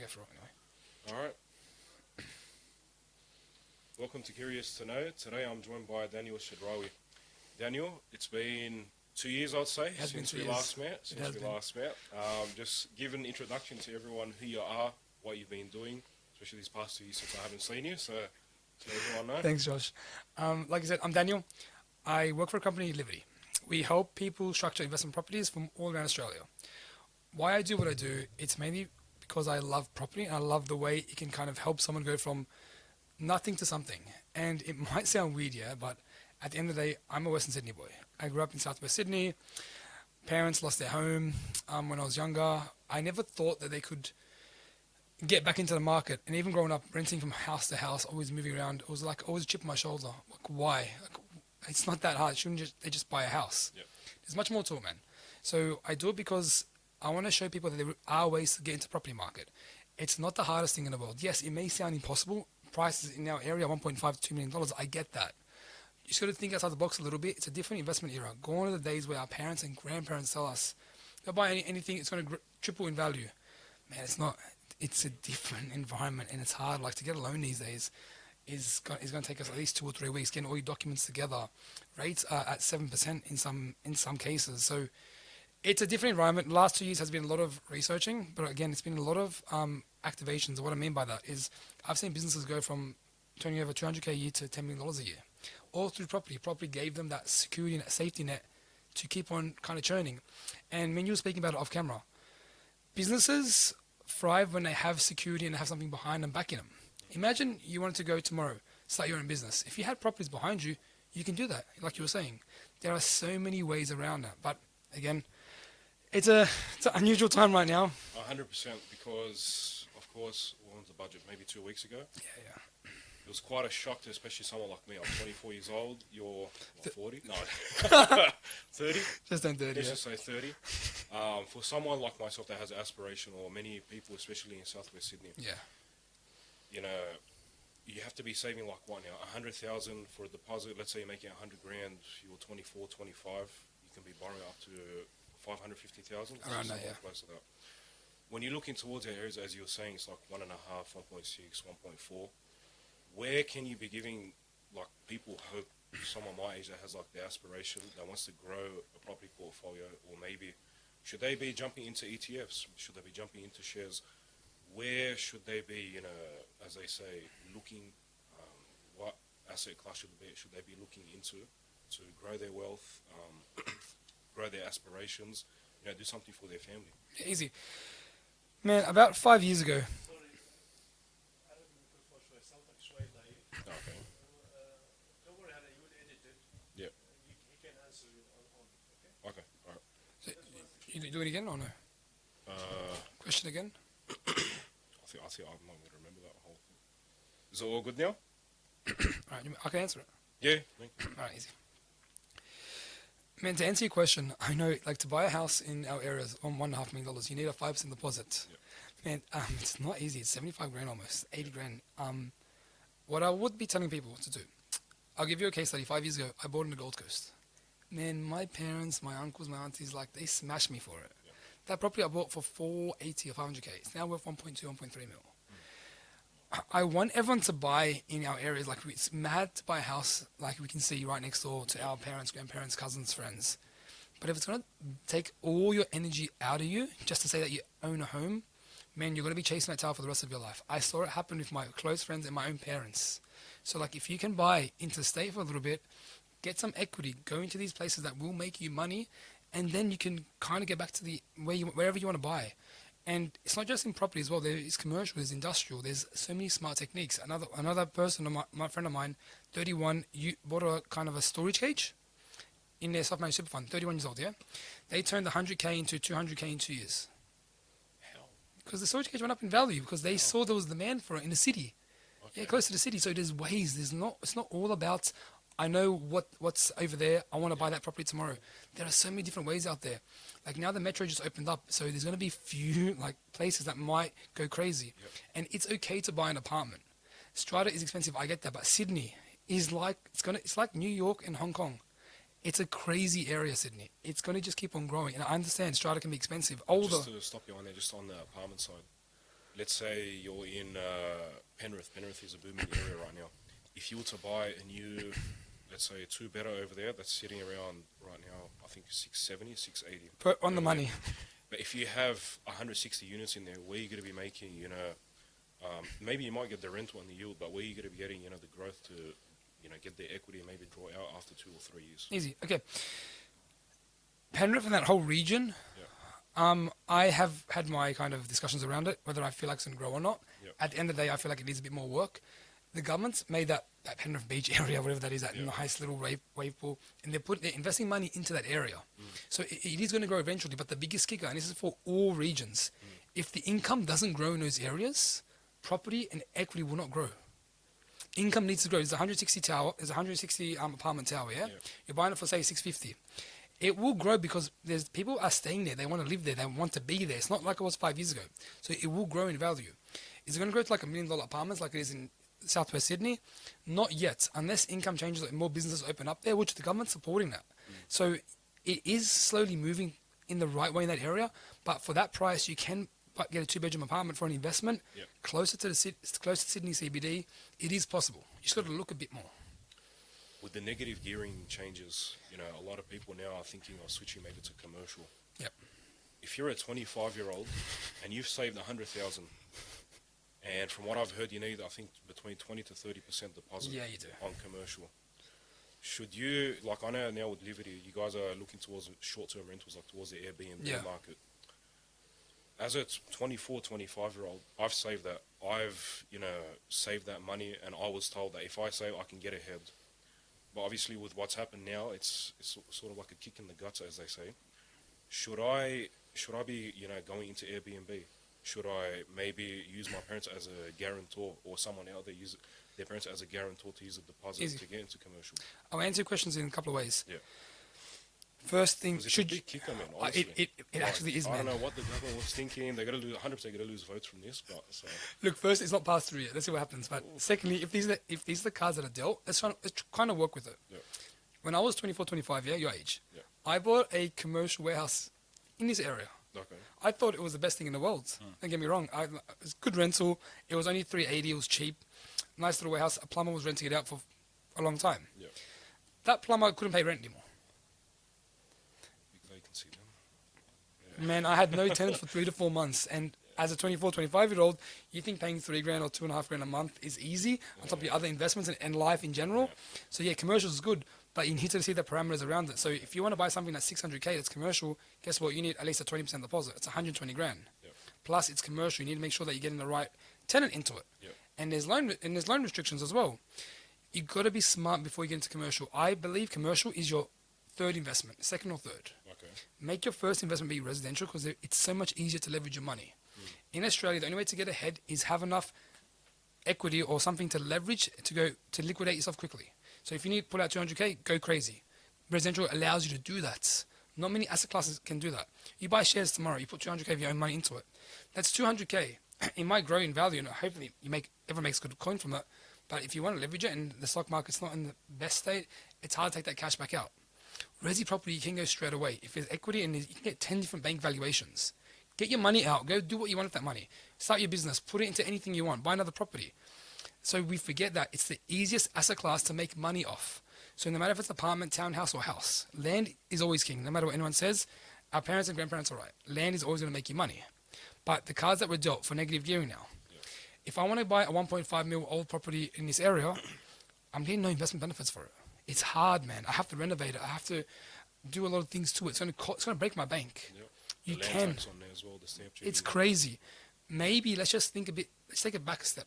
go for it anyway. All right. Welcome to Curious to Know. Today I'm joined by Daniel Chadrawy. Daniel, it's been 2 years, I'd say, since we last met. Just give an introduction to everyone who you are, what you've been doing, especially these past 2 years since I haven't seen you. So let everyone know. Thanks, Josh. Like I said, I'm Daniel. I work for a company, Liberty. We help people structure investment properties from all around Australia. Why I do what I do, it's mainly because I love property and I love the way it can kind of help someone go from nothing to something. And it might sound weird, yeah, but at the end of the day, I'm a Western Sydney boy. I grew up in Southwest Sydney. Parents lost their home when I was younger. I never thought that they could get back into the market. And even growing up, renting from house to house, always moving around, it was like always a chip on my shoulder. Like, why? Like, it's not that hard. Shouldn't they just buy a house? Yep. There's much more to it, man. So I do it because I want to show people that there are ways to get into the property market. It's not the hardest thing in the world. Yes, it may sound impossible. Prices in our area, $1.5 to $2 million. I get that. You just got to think outside the box a little bit. It's a different investment era. Gone are the days where our parents and grandparents tell us, go buy anything, it's going to triple in value. Man, it's not. It's a different environment and it's hard. Like, to get a loan these days is going to take us at least 2 or 3 weeks getting all your documents together. Rates are at 7% in some cases. So it's a different environment. The last 2 years has been a lot of researching, but again, it's been a lot of activations. What I mean by that is I've seen businesses go from turning over $200K a year to $10 million a year, all through property. Property gave them that security and that safety net to keep on kind of churning. And when you were speaking about it off camera, businesses thrive when they have security and they have something behind them, backing them. Imagine you wanted to go tomorrow, start your own business. If you had properties behind you, you can do that, like you were saying. There are so many ways around that. But again, it's an unusual time right now. 100%, because, of course, we're on the budget maybe 2 weeks ago. Yeah. It was quite a shock to especially someone like me. I'm 24 years old. You're 40? No. 30? Just turned 30. Let's just say 30. For someone like myself that has an aspiration, or many people, especially in Southwest Sydney, you know, you have to be saving like what now? 100,000 for a deposit. Let's say you're making 100 grand. You're 24, 25. You can be borrowing up to 550,000. Around that, yeah. Close to that. When you're looking towards the areas, as you were saying, it's like 1.5, 1.6, 1.4. Where can you be giving like people hope? Someone my age that has like the aspiration, that wants to grow a property portfolio, or maybe should they be jumping into ETFs? Should they be jumping into shares? Where should they be, you know, as they say, looking, what asset class should they be looking into to grow their wealth, grow their aspirations, you know, do something for their family? Easy. Man, about 5 years ago. Okay. Don't worry, Hannah, you would edit it. Yep. He can answer you on it, okay? Okay, all right. So, you do it again or no? Question again? I think I'm not going to remember that whole thing. Is it all good now? Alright, I can answer it. Yeah. Alright, easy. Man, to answer your question, I know, like, to buy a house in our areas on $1.5 million, you need a 5% deposit. Yep. Man, it's not easy. It's 75 grand almost, 80 grand. What I would be telling people to do, I'll give you a case study. 5 years ago, I bought in the Gold Coast. Man, my parents, my uncles, my aunties, like, they smashed me for it. Yeah. That property I bought for 480 or 500K. It's now worth 1.2, 1.3 mil. I want everyone to buy in our areas. Like, it's mad to buy a house like we can see right next door to our parents, grandparents, cousins, friends. But if it's going to take all your energy out of you just to say that you own a home, man, you're going to be chasing that tail for the rest of your life. I saw it happen with my close friends and my own parents. So, like, if you can buy interstate for a little bit, get some equity, go into these places that will make you money, and then you can kind of get back to wherever you want to buy. And it's not just in property as well. There is commercial, there's industrial, there's so many smart techniques. Another person, my friend of mine, 31, bought a kind of a storage cage in their self-managed super fund, 31 years old, yeah? They turned 100K into 200K in 2 years. Because the storage cage went up in value because they saw there was demand for it in the city. Okay. Yeah, close to the city. So there's ways. It's not all about, I know what's over there. I want to buy that property tomorrow. There are so many different ways out there. Like, now the metro just opened up, so there's going to be few like places that might go crazy. Yep. And it's okay to buy an apartment. Strata is expensive, I get that, but Sydney is like it's like New York and Hong Kong. It's a crazy area, Sydney. It's going to just keep on growing. And I understand strata can be expensive. Just to stop you on there, just on the apartment side. let's say you're in Penrith. Penrith is a booming area right now. If you were to buy a new, let's say, a two-bedder over there, that's sitting around right now, I think 670, 680. On the money. But if you have 160 units in there, where you're going to be making, maybe you might get the rental and the yield, but where you're going to be getting, the growth to, get the equity and maybe draw out after 2 or 3 years. Easy. Okay. Penrith and that whole region, I have had my kind of discussions around it, whether I feel like it's going to grow or not. Yep. At the end of the day, I feel like it needs a bit more work. The government's made that Penrith Beach area, whatever that is, that nice little wave pool, and they're investing money into that area. So it is going to grow eventually, but the biggest kicker, and this is for all regions, if the income doesn't grow in those areas, property and equity will not grow. Income needs to grow. There's a 160 apartment tower, yeah? You're buying it for, say, 650. It will grow because there's people are staying there. They want to live there. They want to be there. It's not like it was 5 years ago. So it will grow in value. Is it going to grow to like $1 million apartments like it is in Southwest Sydney? Not yet, unless income changes and more businesses open up there, which the government's supporting that. So it is slowly moving in the right way in that area, but for that price, you can get a 2-bedroom apartment for an investment closer to Sydney CBD. It is possible. You just got to look a bit more. With the negative gearing changes, a lot of people now are thinking of switching maybe to commercial. Yep. If you're a 25-year-old and you've saved 100,000, and from what I've heard, you need, I think, between 20 to 30% deposit Yeah, you do. on commercial. Should you, I know now with Liberty, you guys are looking towards short-term rentals, like towards the Airbnb market. As a 24, 25-year-old, I've saved that. I've, saved that money, and I was told that if I save, I can get ahead. But obviously, with what's happened now, it's sort of like a kick in the guts, as they say. Should I be, going into Airbnb? Should I maybe use my parents as a guarantor, or someone out there use their parents as a guarantor to use a deposit to get into commercial? I'll answer your questions in a couple of ways. Yeah. First thing, It's a big kicker, man, honestly. it actually is, man. I don't know what the government was thinking. They're going to lose 100%. Going to lose votes from this, but so. Look, first, it's not passed through yet. Let's see what happens. But secondly, if these are the cards that are dealt, let's kind of work with it. Yeah. When I was 24, 25, your age, Yeah. I bought a commercial warehouse in this area. Okay. I thought it was the best thing in the world. Don't get me wrong. It was good rental. It was only $380. It was cheap. Nice little warehouse. A plumber was renting it out for a long time. Yeah. That plumber couldn't pay rent anymore. Big vacancy then. Man, I had no tenants for 3 to 4 months. And as a 24, 25-year-old, you think paying $3,000 or $2,500 a month is easy on top of your other investments and life in general. So yeah, commercial is good, but you need to see the parameters around it. So if you want to buy something that's $600K that's commercial, guess what? You need at least a 20% deposit. It's $120,000. Yeah. Plus, it's commercial. You need to make sure that you're getting the right tenant into it. Yeah. And there's loan restrictions as well. You got to be smart before you get into commercial. I believe commercial is your third investment, second or third. Okay. Make your first investment be residential because it's so much easier to leverage your money. In Australia, the only way to get ahead is have enough equity or something to leverage to liquidate yourself quickly. So if you need to pull out 200K, go crazy. Residential allows you to do that. Not many asset classes can do that. You buy shares tomorrow, you put 200K of your own money into it. That's 200K. It might grow in value, and hopefully everyone makes good coin from that. But if you want to leverage it and the stock market's not in the best state, it's hard to take that cash back out. Resi property, you can go straight away. If there's equity, and you can get 10 different bank valuations. Get your money out. Go do what you want with that money. Start your business. Put it into anything you want. Buy another property. So we forget that it's the easiest asset class to make money off. So no matter if it's apartment, townhouse, or house, land is always king. No matter what anyone says, our parents and grandparents are right. Land is always going to make you money. But the cards that were dealt for negative gearing now, if I want to buy a 1.5 mil old property in this area, I'm getting no investment benefits for it. It's hard, man. I have to renovate it. I have to do a lot of things to it. It's going to break my bank. Yep. You The land can. tax on there as well, the stamp duty. It's crazy. Maybe let's just think a bit. Let's take it back a step.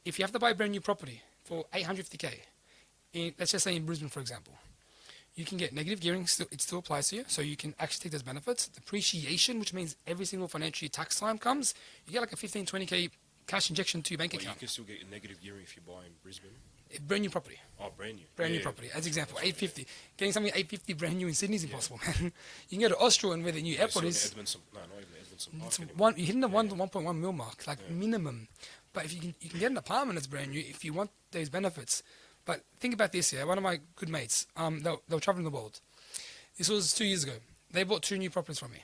If you have to buy a brand new property for 850K, let's just say in Brisbane, for example, you can get negative gearing. It still applies to you, so you can actually take those benefits. Depreciation, which means every single financial year tax time comes, you get like a 15, 20K cash injection to your bank But account. you can still get a negative gearing if you buy in Brisbane. Brand new property. Oh, brand new. Brand new property. As example, 850. Getting something 850 brand new in Sydney is impossible, man. You can go to Austria and where the new airport is. Edmondson, no, not even Edmondson Park It's anymore. you're hitting the 1.1 mil mark, like minimum. But if you can get an apartment that's brand new if you want those benefits. But think about this here. One of my good mates, they were traveling the world. This was 2 years ago. They bought 2 new properties from me.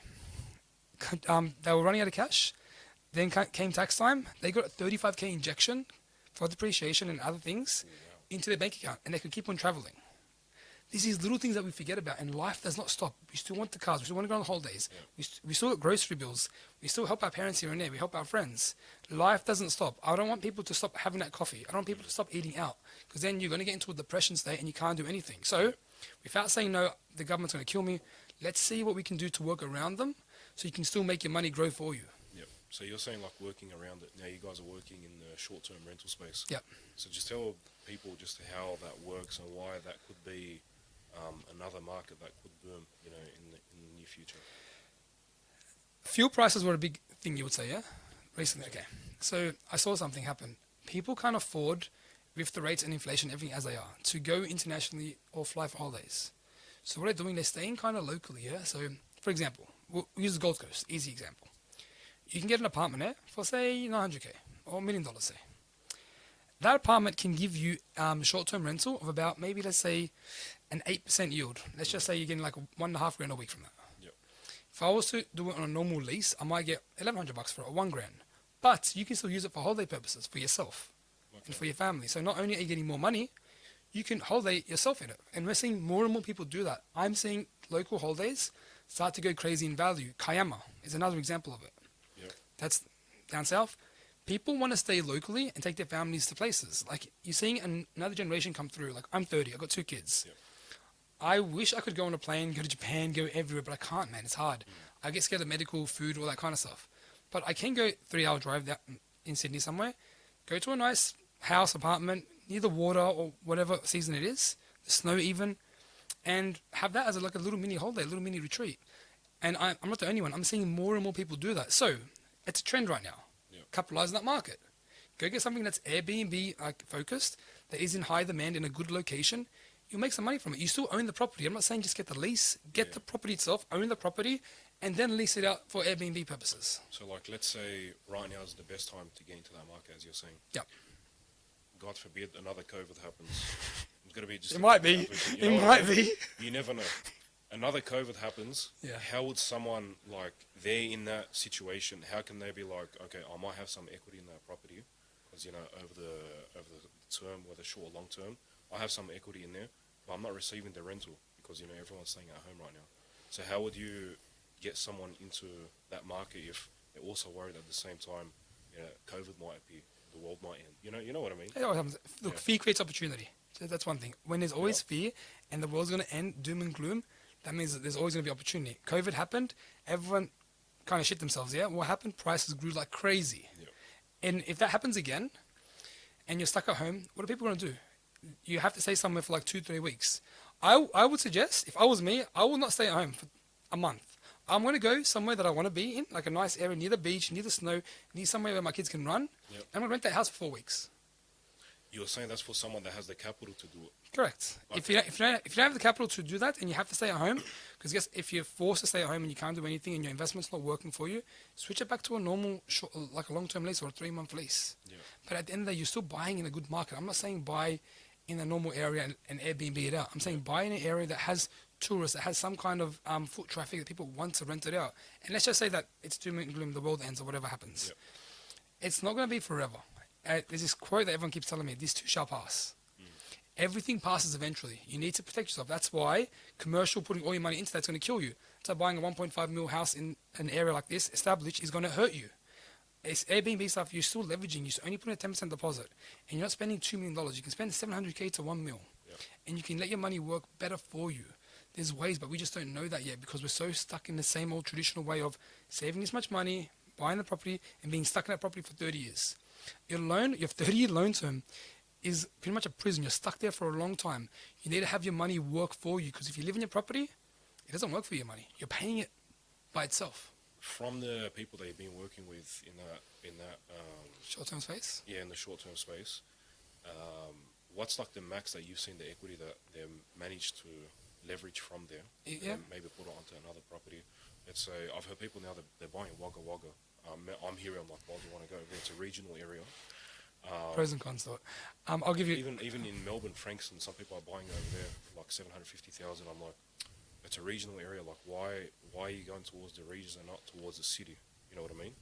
They were running out of cash. Then came tax time. They got a 35k injection for depreciation and other things into their bank account, and they could keep on traveling. These little things that we forget about, and life does not stop. We still want the cars. We still want to go on holidays. We still got grocery bills. We still help our parents here and there. We help our friends. Life doesn't stop. I don't want people to stop having that coffee. I don't want people to stop eating out, because then you're going to get into a depression state and you can't do anything. So, without saying no, the government's going to kill me. Let's see what we can do to work around them, so you can still make your money grow for you. Yep. So you're saying like working around it. Now you guys are working in the short-term rental space. Yep. So just tell people just how that works and why that could be another market that could boom, in the near future. Fuel prices were a big thing, you would say, yeah? Recently, okay. So I saw something happen. People can't afford, with the rates and inflation, everything as they are, to go internationally or fly for holidays. So what they're doing, they're staying kind of locally, yeah? So, for example, we'll use the Gold Coast, easy example. You can get an apartment there for, say, 900k or $1 million, say. That apartment can give you short-term rental of about maybe, let's say, an 8% yield. Let's just say you're getting like $1.5 grand a week from that. Yep. If I was to do it on a normal lease, I might get $1,100 for it, or $1 grand. But you can still use it for holiday purposes, for yourself and for your family. So not only are you getting more money, you can holiday yourself in it. And we're seeing more and more people do that. I'm seeing local holidays start to go crazy in value. Kiama is another example of it. Yep. That's down south. People want to stay locally and take their families to places. Like, you're seeing another generation come through. Like, I'm 30, I've got 2 kids. Yep. I wish I could go on a plane, go to Japan, go everywhere, but I can't, man. It's hard. I get scared of medical, food, all that kind of stuff. But I can go 3-hour drive that in Sydney somewhere, go to a nice house, apartment, near the water or whatever season it is, the snow even, and have that as a little mini holiday, a little mini retreat. And I'm not the only one. I'm seeing more and more people do that. So it's a trend right now. Yep. Capitalize on that market. Go get something that's Airbnb focused, that is in high demand in a good location. You'll make some money from it. You still own the property. I'm not saying just get the lease. Get the property itself, own the property, and then lease it out for Airbnb purposes. So like, let's say right now is the best time to get into that market, as you're saying. Yep. God forbid another COVID happens. It's going to be just. It might be. It might be. You never know. Another COVID happens. Yeah. How would someone, like, they're in that situation, how can they be like, okay, I might have some equity in that property, because over the term, whether short or long term, I have some equity in there, but I'm not receiving the rental because everyone's staying at home right now. So how would you get someone into that market if they're also worried at the same time, COVID might be, the world might end. You know what I mean? It always happens. Look, fear creates opportunity. So that's one thing. When there's always fear and the world's going to end, doom and gloom, that means that there's always going to be opportunity. COVID happened, everyone kind of shit themselves, yeah? What happened? Prices grew like crazy. Yeah. And if that happens again, and you're stuck at home, what are people going to do? You have to stay somewhere for like 2-3 weeks. I would suggest, if I was me, I would not stay at home for a month. I'm going to go somewhere that I want to be in, like a nice area near the beach, near the snow, near somewhere where my kids can run. Yep. I'm going to rent that house for 4 weeks. You're saying that's for someone that has the capital to do it. Correct. Okay. If you don't have the capital to do that and you have to stay at home, because guess if you're forced to stay at home and you can't do anything and your investment's not working for you, switch it back to a normal, like a long-term lease or a 3-month lease. Yeah. But at the end of the day, you're still buying in a good market. I'm not saying buy in a normal area and Airbnb it out. I'm saying buy in an area that has tourists, that has some kind of foot traffic that people want to rent it out. And let's just say that it's doom and gloom, the world ends or whatever happens. Yep. It's not going to be forever. There's this quote that everyone keeps telling me, this too shall pass. Everything passes eventually. You need to protect yourself. That's why commercial, putting all your money into that's going to kill you. So buying a 1.5 mil house in an area like this, established, is going to hurt you. It's Airbnb stuff, you're still leveraging. You're only putting a 10% deposit. And you're not spending $2 million. You can spend 700K to 1 mil. Yep. And you can let your money work better for you. There's ways, but we just don't know that yet because we're so stuck in the same old traditional way of saving this much money, buying the property, and being stuck in that property for 30 years. Your 30-year loan term is pretty much a prison. You're stuck there for a long time. You need to have your money work for you because if you live in your property, it doesn't work for your money. You're paying it by itself. From the people that you've been working with in that Short-term space? in the short-term space, what's like the max that you've seen the equity that they managed to leverage from there? Yeah. And maybe put it onto another property. Let's say I've heard people now that they're buying Wagga Wagga. I'm here. I'm like, why do you want to go? It's a regional area. Pros and cons to it. I'll give you... Even in Melbourne, Frankston, some people are buying over there like 750,000. I'm like, it's a regional area. Like, why are you going towards the regions and not towards the city? You know what I mean?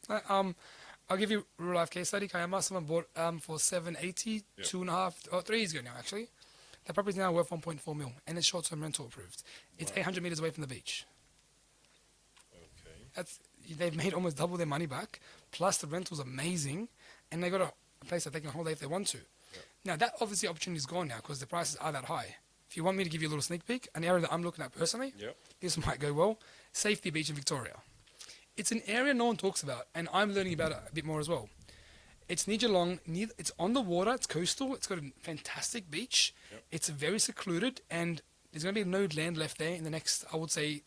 I'll give you a real life case study. Kiama, someone bought for 780, Yep. 3 years ago now actually. That property is now worth 1.4 mil, and it's short-term rental approved. It's Wow. 800 meters away from the beach. Okay. They've made almost double their money back. Plus the rental's amazing, and they got a place that they can holiday if they want to. Yep. Now that obviously opportunity is gone now because the prices are that high. If you want me to give you a little sneak peek, an area that I'm looking at personally, Yep. this might go well. Safety Beach in Victoria. It's an area no one talks about, and I'm learning about it a bit more as well. It's near Geelong. It's on the water. It's coastal. It's got a fantastic beach. Yep. It's very secluded, and there's going to be no land left there in the next, I would say,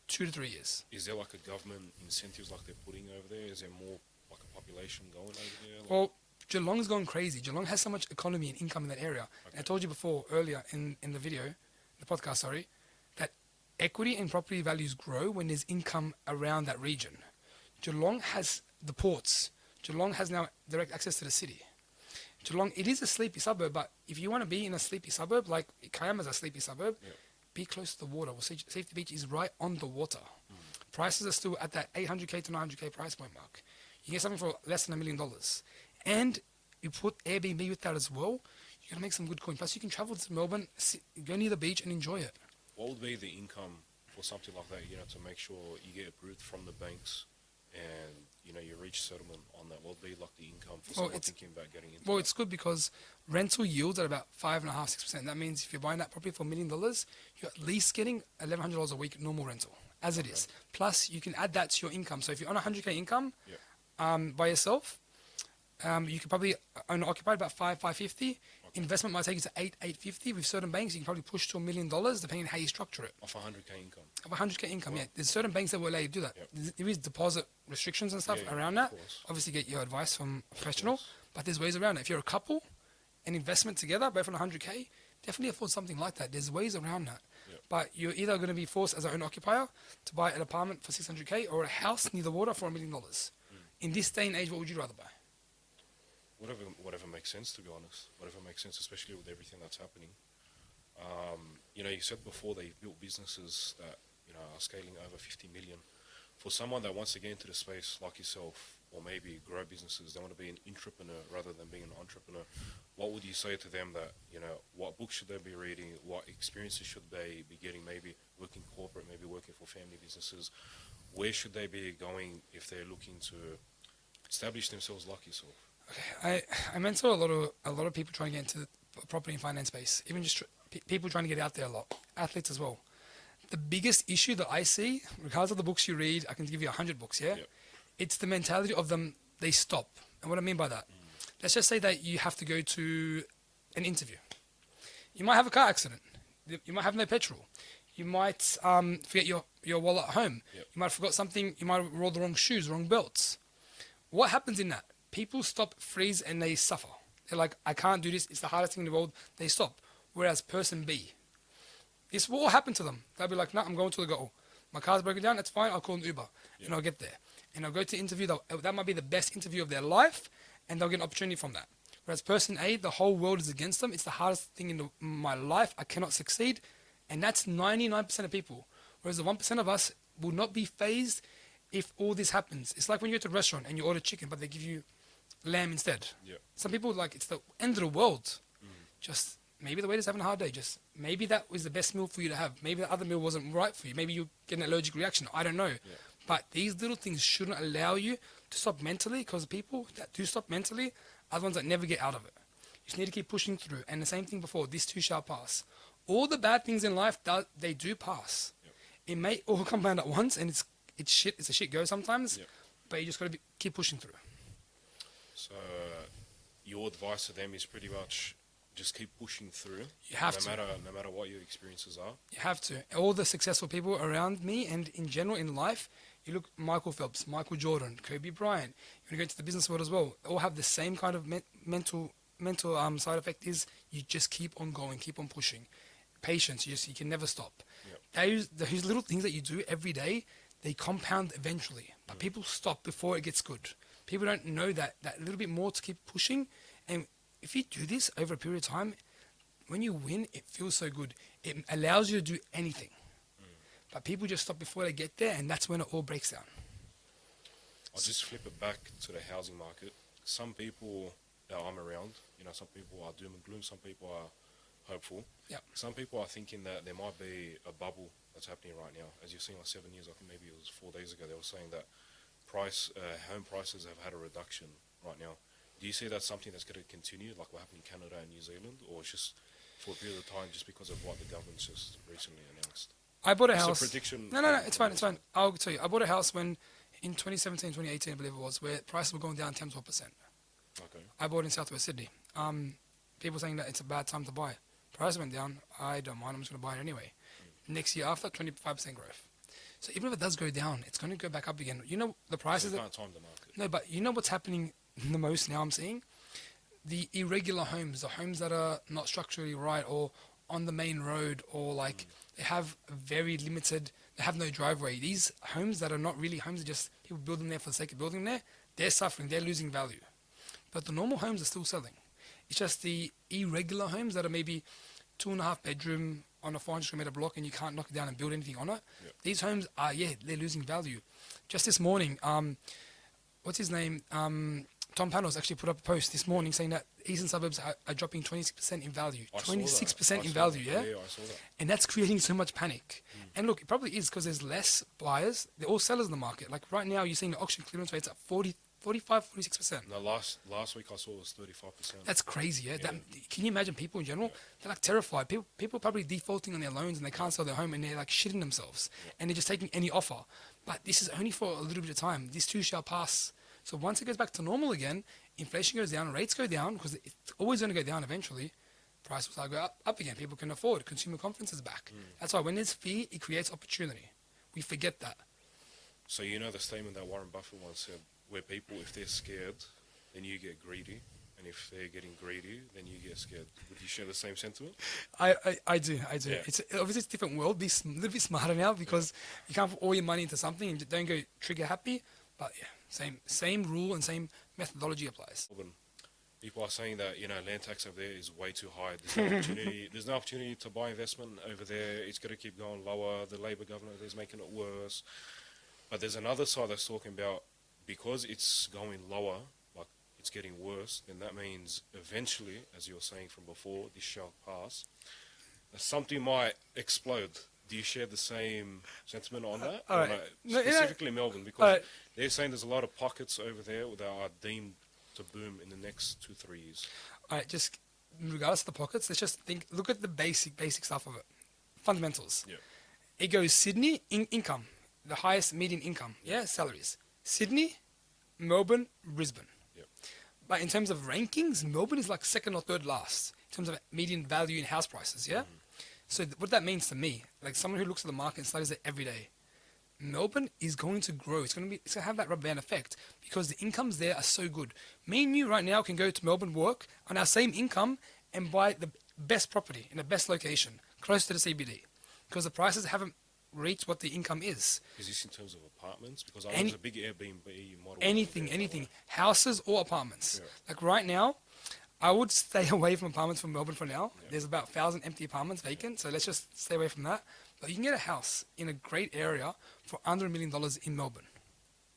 2 to 3 years. Is there like a government incentives like they're putting over there? Is there more like a population going over there? Like, Well, Geelong's gone crazy. Geelong has so much economy and income in that area. And I told you before, earlier in the video, the podcast, sorry, that equity and property values grow when there's income around that region. Geelong has the ports. Geelong has now direct access to the city. Geelong, it is a sleepy suburb, but if you want to be in a sleepy suburb, like Kiama's a sleepy suburb, Yep. be close to the water. Well, Safety Beach is right on the water. Prices are still at that 800k to 900k price point mark. You get something for less than $1 million. And you put Airbnb with that as well, you're going to make some good coin. Plus, you can travel to Melbourne, go near the beach and enjoy it. what would be the income for something like that? You know, to make sure you get approved from the banks, and you know you reach settlement on that. What would be like the income for someone thinking about getting into? Well, that? it's good because rental yields at about 5.5%, 6%. That means if you're buying that property for $1 million, you're at least getting $1,100 a week normal rental, as it is. Plus, you can add that to your income. So if you're on 100k income by yourself, you could probably own occupied about 550. Investment might take you to 850. With certain banks, you can probably push to $1 million, depending on how you structure it. Off 100k income. Of 100k income, yeah. There's certain banks that will allow you to do that. Yep. There is deposit restrictions and stuff Yeah, around of that. course. Obviously, get your advice from a professional, course. but there's ways around it. If you're a couple, an investment together, both on 100k, definitely afford something like that. There's ways around that. Yep. But you're either going to be forced as an owner occupier to buy an apartment for 600k or a house near the water for $1 million. In this day and age, what would you rather buy? Whatever makes sense, to be honest. Whatever makes sense, especially with everything that's happening. You know, you said before that you've built businesses that, you know, are scaling over 50 million. For someone that wants to get into the space like yourself, or maybe grow businesses, they want to be an entrepreneur rather than being an entrepreneur, what would you say to them that, you know, what books should they be reading, what experiences should they be getting, maybe working corporate, maybe working for family businesses? Where should they be going if they're looking to establish themselves like yourself? Okay, I mentor a lot of people trying to get into the property and finance space, even just people trying to get out there a lot, athletes as well. The biggest issue that I see, regardless of the books you read, I can give you 100 books, yeah? Yep. It's the mentality of them, they stop. And what I mean by that, let's just say that you have to go to an interview. You might have a car accident. You might have no petrol. You might forget your wallet at home. Yep. You might have forgot something. You might have rolled the wrong shoes, wrong belts. What happens in that? People stop, freeze, and they suffer. They're like, I can't do this. It's the hardest thing in the world. They stop. Whereas person B, this will all happen to them. They'll be like, no, I'm going to the goal. My car's broken down. It's fine. I'll call an Uber. And I'll get there. And I'll go to interview. That might be the best interview of their life. And they'll get an opportunity from that. Whereas person A, the whole world is against them. It's the hardest thing in my life. I cannot succeed. And that's 99% of people. Whereas the 1% of us will not be phased if all this happens. It's like when you go to a restaurant and you order chicken, but they give you lamb instead. Yeah. Some people like it's the end of the world. Just maybe the waiter's having a hard day. Just maybe that was the best meal for you to have. Maybe the other meal wasn't right for you. Maybe you get an allergic reaction. I don't know. Yeah. But these little things shouldn't allow you to stop mentally, because the people that do stop mentally are the ones that never get out of it. You just need to keep pushing through. And the same thing before, this too shall pass. All the bad things in life, they do pass. Yep. It may all come around at once, and it's shit. It's a shit go sometimes. Yep. But you just got to keep pushing through. So your advice to them is pretty much just keep pushing through. You have to. No matter what your experiences are. You have to. All the successful people around me and in general in life, you look Michael Phelps, Michael Jordan, Kobe Bryant. You want to go into the business world as well. All have the same kind of mental side effect. Is you just keep on going, keep on pushing. Patience. You can never stop. Yep. Those little things that you do every day, they compound eventually. But people stop before it gets good. People don't know that little bit more to keep pushing. And if you do this over a period of time, when you win, it feels so good. It allows you to do anything. But people just stop before they get there, and that's when it all breaks down. I'll just flip it back to the housing market. Some people that I'm around, some people are doom and gloom, some people are hopeful. Yeah. Some people are thinking that there might be a bubble that's happening right now. As you're seeing, like 7 years, I think maybe it was 4 days ago, they were saying that home prices have had a reduction right now. Do you see that's something that's going to continue, like what happened in Canada and New Zealand, or it's just for a period of time just because of what the government's just recently announced? I bought a It's a house. prediction. No, it's fine. I'll tell you. I bought a house when, in 2017, 2018, I believe it was, where prices were going down 10 to 12%. Okay. I bought in Southwest Sydney. People saying that it's a bad time to buy. Price went down. I don't mind. I'm just going to buy it anyway. Next year after, 25% growth. So even if it does go down, it's going to go back up again. You know the prices. So you can't time the market. No, but you know what's happening the most now? I'm seeing the irregular homes, the homes that are not structurally right or on the main road, or like they have very limited. They have no driveway. These homes that are not really homes, are just people build them there for the sake of building them there. They're suffering. They're losing value. But the normal homes are still selling. It's just the irregular homes that are maybe 2.5 bedroom on a 400 square meter block and you can't knock it down and build anything on it. Yep. These homes are, they're losing value. Just this morning, what's his name? Tom Panos actually put up a post this morning saying that eastern suburbs are dropping 26% in value. I saw that. 26% I in saw value, that. yeah? Yeah, I saw that. And that's creating so much panic. And look, it probably is because there's less buyers. They're all sellers in the market. Like right now, you're seeing the auction clearance rates at 45, 46%. No, last week I saw it was 35%. That's crazy, yeah? Yeah. Can you imagine people in general? They're like terrified. People are probably defaulting on their loans and they can't sell their home and they're like shitting themselves. And they're just taking any offer. But this is only for a little bit of time. This too shall pass. So once it goes back to normal again, inflation goes down, rates go down, because it's always going to go down eventually. Price will start go up again. People can afford. Consumer confidence is back. That's why when there's fear, it creates opportunity. We forget that. So you know the statement that Warren Buffett once said, where people, if they're scared, then you get greedy. And if they're getting greedy, then you get scared. Would you share the same sentiment? I do. Yeah. It's obviously it's a different world. Be a little bit smarter now because you can't put all your money into something and don't go trigger happy. But yeah, same rule and same methodology applies. Melbourne, people are saying that land tax over there is way too high. There's no opportunity. There's no opportunity to buy investment over there. It's going to keep going lower. The Labor government is making it worse. But there's another side that's talking about because it's going lower, like it's getting worse. Then that means eventually, as you were saying from before, this shall pass. Something might explode. Do you share the same sentiment on that? All right. No, Specifically Melbourne, because they're saying there's a lot of pockets over there that are deemed to boom in the next 2-3 years. All right, just regardless of the pockets, let's just look at the basic stuff of it. Fundamentals. Yeah. It goes Sydney, income, the highest median income, salaries. Sydney, Melbourne, Brisbane. Yeah. But in terms of rankings, Melbourne is like second or third last in terms of median value in house prices, yeah? So what that means to me, like someone who looks at the market and studies it every day, Melbourne is going to grow. It's going to have that rubber band effect because the incomes there are so good. Me and you right now can go to Melbourne, work on our same income and buy the best property in the best location, close to the CBD, because the prices haven't reached what the income is. Is this in terms of apartments? Because I know there's a big Airbnb model. Anything, houses or apartments. Yeah. Like right now, I would stay away from apartments from Melbourne for now. Yeah. There's about 1,000 empty apartments vacant, so let's just stay away from that. But you can get a house in a great area for under $1 million in Melbourne.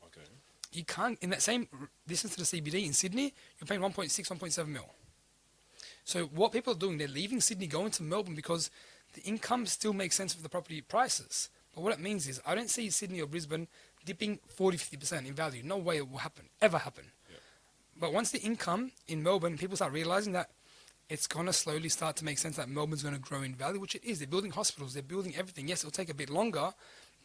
Okay. You can't, in that same distance to the CBD in Sydney, you're paying 1.6, 1.7 mil. So what people are doing, they're leaving Sydney, going to Melbourne because the income still makes sense for the property prices. But what it means is I don't see Sydney or Brisbane dipping 40, 50% in value. No way it will happen, ever happen. Yeah. But once the income in Melbourne, people start realizing that it's going to slowly start to make sense that Melbourne's going to grow in value, which it is. They're building hospitals, they're building everything. Yes, it'll take a bit longer,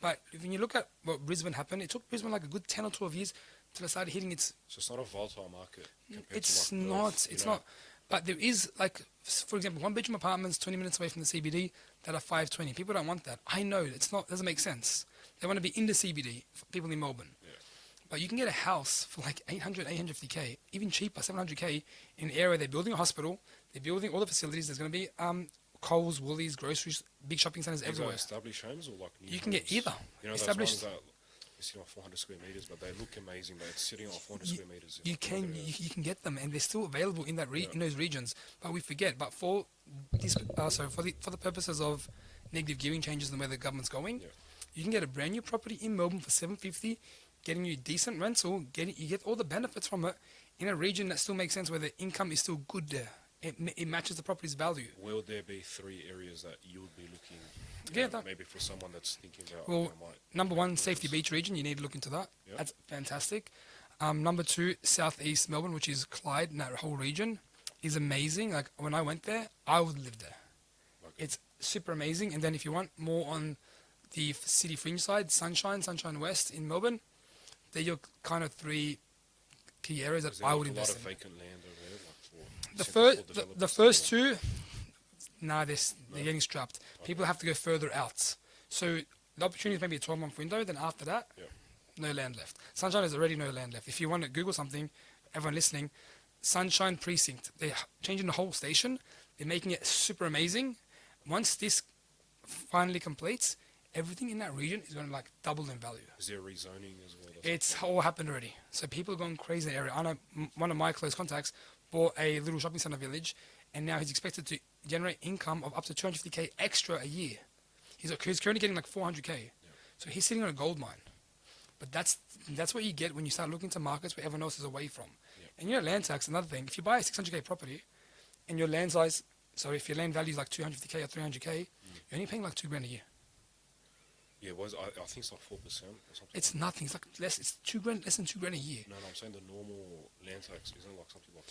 but when you look at what Brisbane happened, it took Brisbane like a good 10 or 12 years till it started hitting its... So it's not a volatile market. It's to like not, Perth, it's not. But there is, like, for example, one-bedroom apartments 20 minutes away from the CBD that are 520. People don't want that. I know, doesn't make sense. They want to be in the CBD for people in Melbourne. Yeah. But you can get a house for like 800, 850k, even cheaper, 700k, in an area they're building a hospital, they're building all the facilities. There's going to be Coles, Woolies, groceries, big shopping centres These everywhere. are established homes or like new You can get homes? either. You know, Established. those ones that are sitting on 400 square meters, but they look amazing, but it's sitting on 400 square meters. You can get them, and they're still available in in those regions. But we forget. But for this, for the purposes of negative gearing changes and where the government's going, you can get a brand new property in Melbourne for $750 getting you decent rental, you get all the benefits from it in a region that still makes sense where the income is still good there. It matches the property's value. Will there be 3 areas that you would be looking Yeah, at, maybe for someone that's thinking about, Well, okay, I might number one, Safety Beach region. You need to look into that. Yep. That's fantastic. Number two, Southeast Melbourne, which is Clyde, and that whole region is amazing. Like when I went there, I would live there. Okay. It's super amazing. And then if you want more on the city fringe side, Sunshine West in Melbourne, they're your kind of 3 key areas that Is there I like would a lot invest of in. vacant land over there, like for The central first, developers the or first what? 2, they're getting strapped. People have to go further out. So the opportunity is maybe a 12-month window. Then after that, Yeah. no land left. Sunshine is already no land left. If you want to Google something, everyone listening, Sunshine Precinct. They're changing the whole station. They're making it super amazing. Once this finally completes, everything in that region is going to like double in value. Is there rezoning as well? It's all happened already. So people are going crazy in the area. I know one of my close contacts bought a little shopping center village, and now he's expected to generate income of up to 250k extra a year. He's currently getting like 400k. So he's sitting on a gold mine. But that's what you get when you start looking to markets where everyone else is away from. Yeah. And you know, land tax, another thing. If you buy a 600k property, and your land size, so if your land value is like 250k or 300k, you're only paying like $2,000 a year. Yeah, I think it's like 4% or something. It's like nothing. It's like less. It's less than $2,000 a year. No, I'm saying the normal land tax isn't like something like.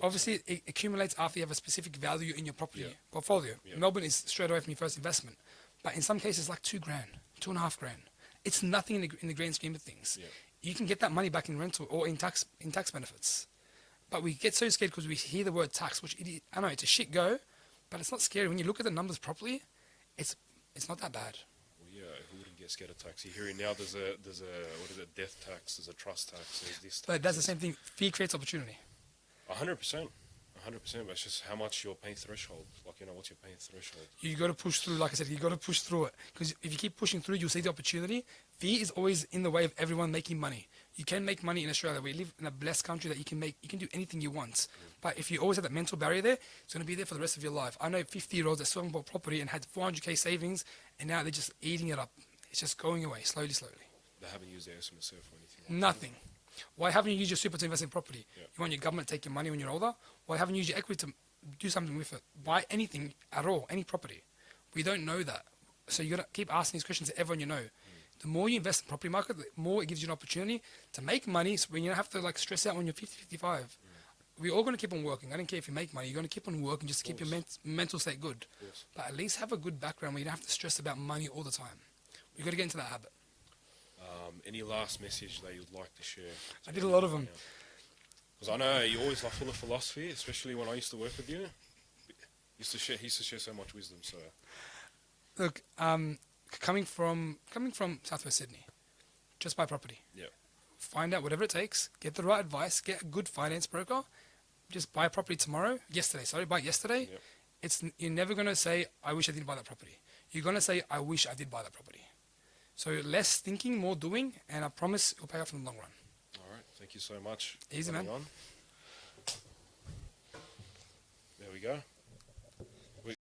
Obviously it accumulates after you have a specific value in your property Yeah. portfolio. Yeah. Melbourne is straight away from your first investment, but in some cases like $2,000, $2,500. It's nothing in the grand scheme of things. Yeah. You can get that money back in rental or in tax benefits, but we get so scared because we hear the word tax, which I know it's a shit go, but it's not scary when you look at the numbers properly. It's not that bad. Well, yeah, who wouldn't get scared of tax? You hear it now. There's a what is it? Death tax. There's a trust tax. There's this. But that's the same thing. Fear creates opportunity. 100%. 100%. But it's just how much you're paying threshold. Like, what's your paying threshold? You got to push through. Like I said, you got to push through it, because if you keep pushing through, you'll see the opportunity. Fear is always in the way of everyone making money. You can make money in Australia. We live in a blessed country that you can do anything you want. But if you always have that mental barrier there, it's going to be there for the rest of your life. I know 50-year-olds that still haven't bought property and had 400k savings, and now they're just eating it up. It's just going away slowly. They haven't used their SMSF or anything. Like Nothing. Why haven't you used your super to invest in property? Yeah. You want your government to take your money when you're older? Why haven't you used your equity to do something with it? Buy anything at all, any property. We don't know that. So you got to keep asking these questions to everyone you know. The more you invest in the property market, the more it gives you an opportunity to make money, so when you don't have to like stress out when you're 50, 55. We're all going to keep on working. I don't care if you make money. You're going to keep on working just to keep your mental state good. Of course. But at least have a good background where you don't have to stress about money all the time. We've got to get into that habit. Any last message that you'd like to share? I did a lot of them. Because I know you're always like full of philosophy, especially when I used to work with you. He used to share so much wisdom. So Look, coming from Southwest Sydney, just buy property. yeah, Find out whatever it takes. Get the right advice. Get a good finance broker. Just buy property buy yesterday. Yep. You're never gonna say, "I wish I didn't buy that property." You're gonna say, "I wish I did buy that property." So less thinking, more doing, and I promise it'll pay off in the long run. All right. Thank you so much. Easy, man. There we go.